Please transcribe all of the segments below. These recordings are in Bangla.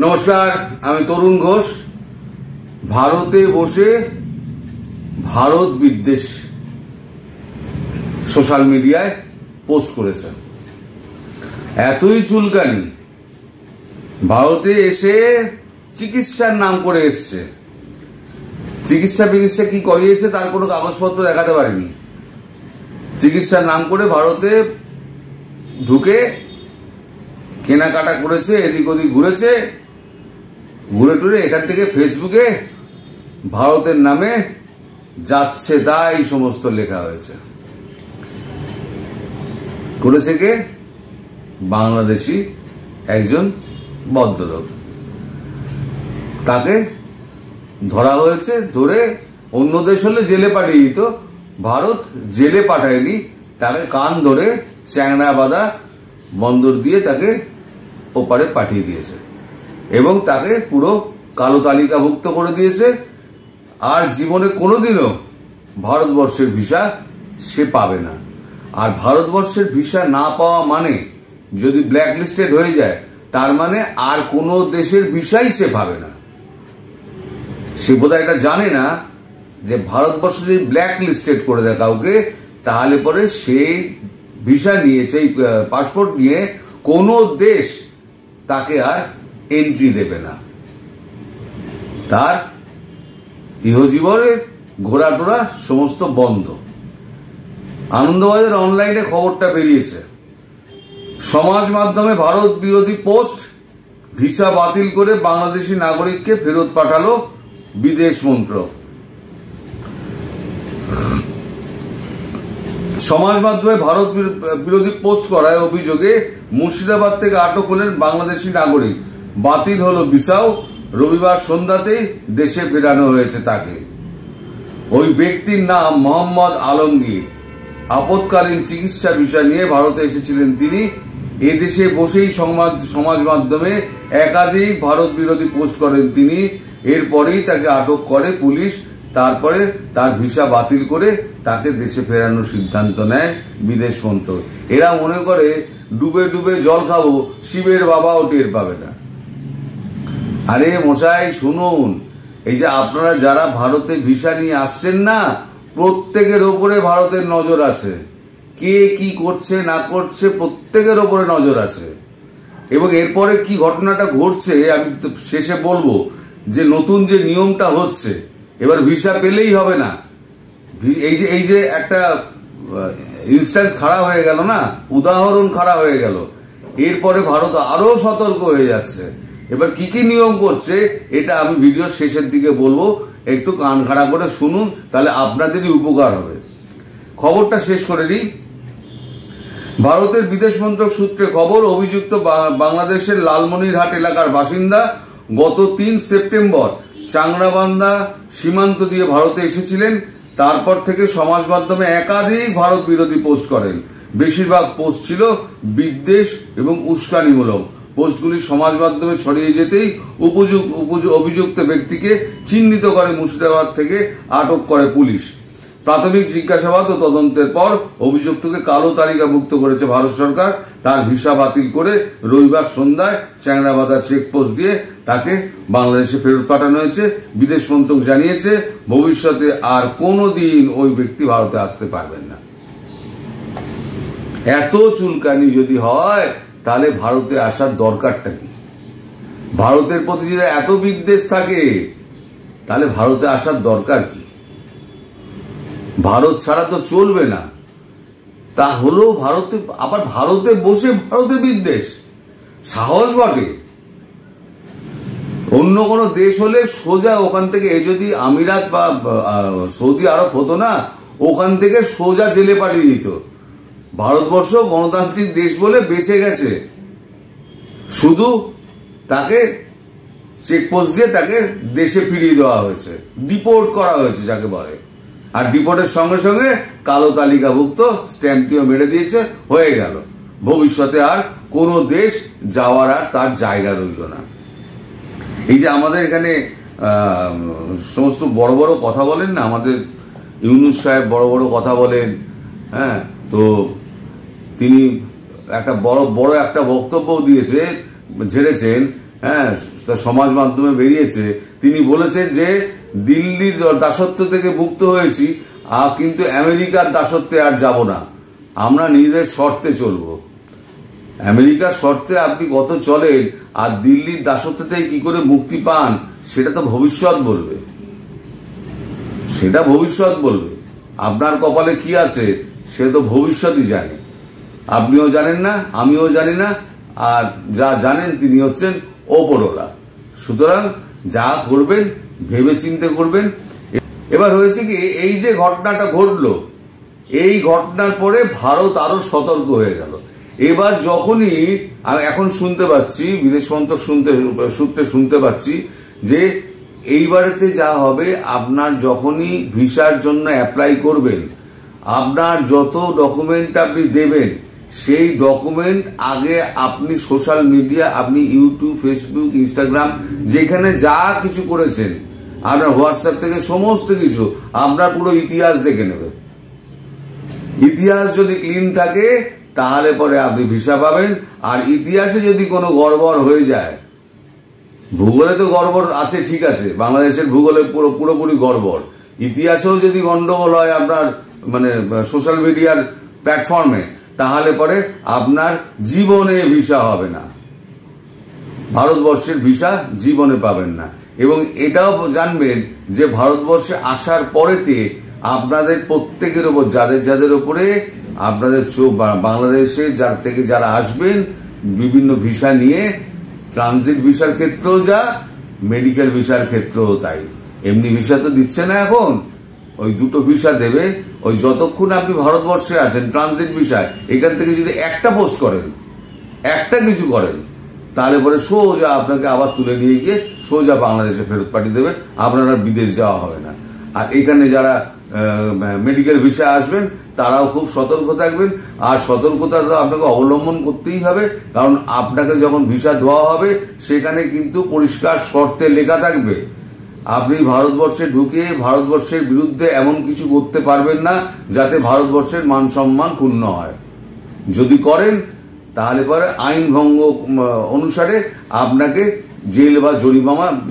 নমস্কার, আমি তরুণ ঘোষ। ভারতে বসে ভারত বিদ্বেষ সোশ্যাল মিডিয়ায় পোস্ট করেছে। এতই চুলকানি, ভারতে এসে চিকিৎসার নাম করে এসছে। চিকিৎসা কি করিয়েছে তার কোনো কাগজপত্র দেখাতে পারেনি। চিকিৎসার নাম করে ভারতে ঢুকে কেনাকাটা করেছে, এদিক ওদিক ঘুরেছে, ঘুরে টুরে এখান থেকে ফেসবুকে ভারতের নামে যাচ্ছে তাই সমস্ত লেখা হয়েছে। করেছে কে? বাংলাদেশি একজন ভদ্রলোক। তাকে ধরা হয়েছে, ধরে অন্য দেশ হলে জেলে পাঠিয়ে দিত, ভারত জেলে পাঠায়নি, তাকে কান ধরে চ্যাংড়া বাঁধা বন্দর দিয়ে তাকে ওপারে পাঠিয়ে দিয়েছে এবং তাকে পুরো কালো তালিকাভুক্ত করে দিয়েছে। আর জীবনে কোনোদিনও ভারতবর্ষের ভিসা সে পাবে না। আর ভারতবর্ষের ভিসা না পাওয়া মানে, যদি ব্ল্যাক লিস্টেড হয়ে যায়, তার মানে আর কোনো দেশের ভিসাই সে পাবে না। সে বোধহয় এটা জানে না যে ভারতবর্ষ যদি ব্ল্যাক লিস্টেড করে দেয় কাউকে, তাহলে পরে সেই ভিসা নিয়ে, সেই পাসপোর্ট নিয়ে কোনো দেশ তাকে আর এন্ট্রি দেবে না। তার ইহজীবনে ঘোরাটোরা সমস্ত বন্ধ। আনন্দবাজার অনলাইনে খবরটা বেরিয়েছে। সমাজ মাধ্যমে ভারত বিরোধী পোস্ট, ভিসা বাতিল করে বাংলাদেশি নাগরিককে ফেরত পাঠালো বিদেশ মন্ত্রক। সমাজ মাধ্যমে ভারত বিরোধী পোস্ট করায় অভিযোগে মুর্শিদাবাদ থেকে আটক হলেন বাংলাদেশি নাগরিক। বাতিল হলো ভিসাও, রবিবার সন্ধ্যাতেই দেশে ফেরানো হয়েছে তাকে। ওই ব্যক্তির নাম মোহাম্মদ আলমগীর। আপৎকালীন চিকিৎসা বিষয় নিয়ে ভারতে এসেছিলেন তিনি। এদেশে বসেই সমাজ মাধ্যমে একাধিক ভারত বিরোধী পোস্ট করেন তিনি। এরপরেই তাকে আটক করে পুলিশ। তারপরে তার ভিসা বাতিল করে তাকে দেশে ফেরানোর সিদ্ধান্ত নেয় বিদেশ মন্ত্রক। এরা মনে করে ডুবে ডুবে জল খাবো, শিবের বাবাও টের পাবে না। আরে মশাই শুনুন, এই যে আপনারা যারা ভারতে ভিসা নিয়ে আসছেন না, প্রত্যেকের ওপরে ভারতের নজর আছে। কে কি করছে না করছে প্রত্যেকের ওপরে নজর আছে। এবং এরপরে কি ঘটনাটা ঘটছে আমি শেষে বলবো। যে নতুন যে নিয়মটা হচ্ছে, এবার ভিসা পেলেই হবে না। এই যে একটা ইনস্ট্যান্স খাড়া হয়ে গেল না, উদাহরণ খাড়া হয়ে গেল। এরপরে ভারত আরো সতর্ক হয়ে যাচ্ছে। এবার কি কি নিয়ম করছে এটা আমি ভিডিওর শেষের দিকে বলবো, একটু কান খাড়া করে শুনুন, তাহলে আপনাদেরই উপকার হবে। খবরটা শেষ করে নিই। ভারতের বিদেশ মন্ত্রক সূত্রে খবর, অভিযুক্ত বাংলাদেশের লালমনিরহাট এলাকার বাসিন্দা। গত 3 সেপ্টেম্বর চাংড়াবান্ধা সীমান্ত দিয়ে ভারতে এসেছিলেন। তারপর থেকে সমাজ মাধ্যমে একাধিক ভারত বিরোধী পোস্ট করেন। বেশিরভাগ পোস্ট ছিল বিদ্বেষ এবং উস্কানিমূলক। পোস্টগুলি সমাজ মাধ্যমে ছড়িয়ে যেতেই অভিযুক্ত ব্যক্তিকে চিহ্নিত করে মুর্শিদাবাদ থেকে আটক করে পুলিশ। প্রাথমিক জিজ্ঞাসাবাদ ও তদন্তের পর অভিযুক্তকে কালো তালিকাভুক্ত করেছে ভারত সরকার। তার ভিসা বাতিল করে রবিবার সন্ধ্যায় চ্যাংড়াবাঁধা চেকপোস্ট দিয়ে তাকে বাংলাদেশে ফেরত পাঠানো হয়েছে। বিদেশ মন্ত্রক জানিয়েছে ভবিষ্যতে আর কোনোদিন ওই ব্যক্তি ভারতে আসতে পারবেন না। এত চুলকানি যদি হয়, তাহলে ভারতে আসার দরকারটা কি? ভারতের প্রতি যদি এত বিদ্বেষ থাকে, তাহলে ভারতে আসার দরকার কি? ভারত ছাড়া তো চলবে না। তা হলো ভারতে, আবার ভারতে বসে ভারতে বিদ্বেষ, সাহস বটে। অন্য কোনো দেশ হলে সোজা ওখান থেকে, যদি আমিরাত বা সৌদি আরব হতো না, ওখান থেকে সোজা জেলে পাঠিয়ে দিত। ভারতবর্ষ গণতান্ত্রিক দেশ বলে বেঁচে গেছে, শুধু তাকে চেকপোস্ট দিয়ে তাকে দেশে ফিরিয়ে দেওয়া হয়েছে, ডিপোর্ট করা হয়েছে যাকে বলে। আর ডিপোর্টের সঙ্গে সঙ্গে কালো তালিকাভুক্ত স্ট্যাম্পটিও মেরে দিয়েছে, হয়ে গেল। ভবিষ্যতে আর কোনো দেশ যাওয়ার আর তার জায়গা রইল না। এই যে আমাদের এখানে সমস্ত বড় বড় কথা বলেন না, আমাদের ইউনূস সাহেব বড় বড় কথা বলেন, হ্যাঁ, তো তিনি একটা বড় একটা বক্তব্য দিয়েছে, ঝেড়েছেন হ্যাঁ, সমাজ মাধ্যমে বেরিয়েছে, তিনি বলেছেন যে দিল্লির দাসত্ব থেকে মুক্ত হয়েছি, কিন্তু আমেরিকার দাসত্বে আর যাব না, আমরা নিজেদের শর্তে চলবো। আমেরিকার শর্তে আপনি কত চলেন আর দিল্লির দাসত্ব থেকে কি করে মুক্তি পান সেটা তো ভবিষ্যৎ বলবে, সেটা ভবিষ্যৎ বলবে। আপনার কপালে কি আছে সে তো ভবিষ্যৎই জানে, আপনিও জানেন না, আমিও জানি না, আর যা জানেন তিনি হচ্ছেন ওপরওয়ালা। সুতরাং যা করবেন ভেবে চিন্তে করবেন। এবার হয়েছে কি, এই যে ঘটনাটা ঘটলো, এই ঘটনার পরে ভারত আরো সতর্ক হয়ে গেল। এবার যখনই এখন শুনতে পাচ্ছি, বিদেশ মন্ত্রক সূত্রে শুনতে পাচ্ছি যে এইবারেতে যা হবে, আপনার যখনই ভিসার জন্য অ্যাপ্লাই করবেন, আপনার যত ডকুমেন্ট আপনি দেবেন সেই ডকুমেন্ট আগে আপনি সোশ্যাল মিডিয়া, আপনি ইউটিউব, ফেসবুক, ইনস্টাগ্রাম, যেখানে যা কিছু করেছেন, আপনার হোয়াটসঅ্যাপ থেকে সমস্ত কিছু আপনার পুরো ইতিহাস দেখে নেবে। ইতিহাস যদি ক্লিন থাকে তাহলে পরে আপনি ভিসা পাবেন। আর ইতিহাসে যদি কোনো গড়বড় হয়ে যায়, ভূগোলে তো গড়বড় আছে, ঠিক আছে, বাংলাদেশের ভূগোলে পুরোপুরি গড়বড়, ইতিহাসেও যদি গন্ডগোল হয় আপনার মানে সোশ্যাল মিডিয়ার প্ল্যাটফর্মে, তাহলে পরে আপনার জীবনে ভিসা হবে না, ভারতবর্ষের ভিসা জীবনে পাবেন না। এবং এটাও জানবেন যে ভারতবর্ষে আসার পরেতে আপনাদের প্রত্যেকের ওপর, যাদের ওপরে আপনাদের বাংলাদেশে যার থেকে যারা আসবেন বিভিন্ন ভিসা নিয়ে, ট্রানজিট ভিসার ক্ষেত্রেও যা, মেডিকেল ভিসার ক্ষেত্রেও তাই, এমনি ভিসা তো দিচ্ছে না এখন, ওই দুটো ভিসা দেবে। ওই যতক্ষণ আপনি ভারতবর্ষে আছেন ট্রানজিট ভিসায়, এখান থেকে যদি একটা পোস্ট করেন, একটা কিছু করেন, তাহলে পরে সোজা আপনাকে আবার তুলে নিয়ে গিয়ে সোজা বাংলাদেশে ফেরত পাঠিয়ে দেবে, আপনার আর বিদেশ যাওয়া হবে না। আর এখানে যারা মেডিকেল ভিসা আসবেন তারাও খুব সতর্ক থাকবেন। আর সতর্কতা আপনাকে অবলম্বন করতেই হবে, কারণ আপনাকে যখন ভিসা দেওয়া হবে সেখানে কিন্তু পরিষ্কার শর্তে লেখা থাকবে আপনি ভারতবর্ষে ঢুকে ভারতবর্ষের বিরুদ্ধে এমন কিছু করতে পারবেন না যাতে ভারতবর্ষের মান সম্মান ক্ষুণ্ণ হয়। যদি করেন তাহলে পরে আইন ভঙ্গ অনুসারে আপনাকে জেল বা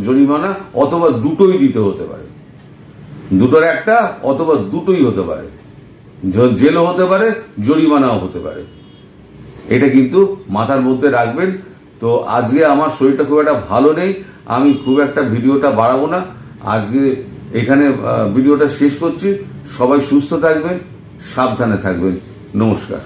জরিমানা অথবা দুটোই দিতে হতে পারে, দুটোর একটা অথবা দুটোই হতে পারে, জেলও হতে পারে, জরিমানাও হতে পারে। এটা কিন্তু মাথার মধ্যে রাখবেন। তো আজকে আমার শরীরটা খুব একটা ভালো নেই, আমি খুব একটা ভিডিওটা বাড়াবো না, আজকে এখানে ভিডিওটা শেষ করছি। সবাই সুস্থ থাকবেন, সাবধানে থাকবেন। নমস্কার।